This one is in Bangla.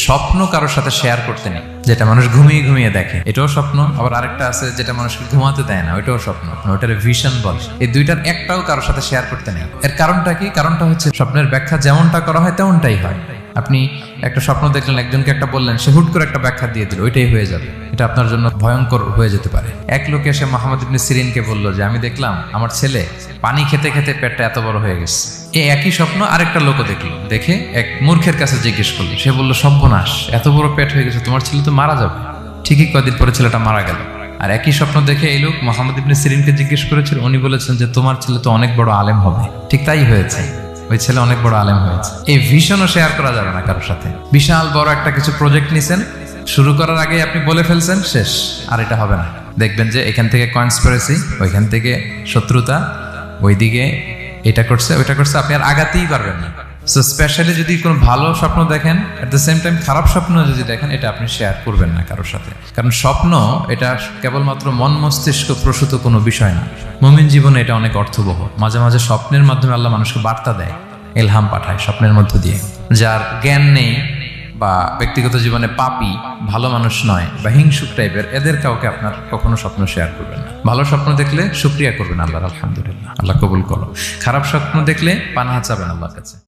স্বপ্ন কারোর সাথে শেয়ার করতে নেই, যেটা মানুষ ঘুমিয়ে ঘুমিয়ে দেখে এটাও স্বপ্ন, আবার আরেকটা আছে যেটা মানুষকে ঘুমাতে দেয় না, ওইটাও স্বপ্ন, ওইটার ভিশন বলে। এই দুইটার একটাও কারোর সাথে শেয়ার করতে নেই। এর কারণটা কি? কারণটা হচ্ছে স্বপ্নের ব্যাখ্যা যেমনটা করা হয় তেমনটাই হয়। আপনি একটা স্বপ্ন দেখলেন, একজনকে একটা বললেন, সে হুট করে একটা ব্যাখ্যা দিয়ে দিল, ওইটাই হয়ে যাবে। এটা আপনার জন্য ভয়ঙ্কর হয়ে যেতে পারে। এক লোক এসে মুহাম্মদ ইবনে সিরিনকে বলল যে আমি দেখলাম আমার ছেলে পানি খেতে খেতে পেটটা এত বড় হয়ে গেছে। এই একই স্বপ্ন আরেকটা লোকও দেখলো, দেখে এক মূর্খের কাছে জিজ্ঞেস করলো। সে বলল সর্বনাশ, এত বড় পেট হয়ে গেছে, তোমার ছেলে তো মারা যাবে। ঠিকই কয়েকদিন পরে ছেলেটা মারা গেল। আর একই স্বপ্ন দেখে এই লোক মুহাম্মদ ইবনে সিরিনকে জিজ্ঞেস করেছিল, উনি বলেছেন যে তোমার ছেলে তো অনেক বড় আলেম হবে। ঠিক তাই হয়েছে, ওই ছেলে অনেক বড় আলেম হয়েছে। এই ভিশনও শেয়ার করা যাবে না কারোর সাথে। বিশাল বড় একটা কিছু প্রজেক্ট নিছেন, শুরু করার আগে আপনি বলে ফেলছেন, শেষ, আর এটা হবে না। দেখবেন যে এখান থেকে কনস্পিরেসি, ওইখান থেকে শত্রুতা, ওইদিকে এটা করছে ওইটা করছে, আপনি আর আগাতেই পারবেন না। সো স্পেশালি যদি কোনো ভালো স্বপ্ন দেখেন, এট দ্য সেম টাইম খারাপ স্বপ্ন যদি দেখেন, এটা আপনি শেয়ার করবেন না কারোর সাথে। কারণ স্বপ্ন এটা কেবলমাত্র মন মস্তিষ্ক প্রসূত কোনো বিষয় না। মুমিন জীবনে এটা অনেক অর্থবহ। মাঝে মাঝে স্বপ্নের মাধ্যমে আল্লাহ মানুষকে বার্তা দেয়, ইলহাম পাঠায় স্বপ্নের মধ্য দিয়ে। যার জ্ঞান নেই বা ব্যক্তিগত জীবনে পাপী, ভালো মানুষ নয় বা হিংসুক টাইপের, এদের কাউকে আপনার কখনো স্বপ্ন শেয়ার করবেন না। ভালো স্বপ্ন দেখলে শুকরিয়া করবেন আল্লাহর, আলহামদুলিল্লাহ, আল্লাহ কবুল করো। খারাপ স্বপ্ন দেখলে পানাহা চাবেন আল্লাহর কাছে।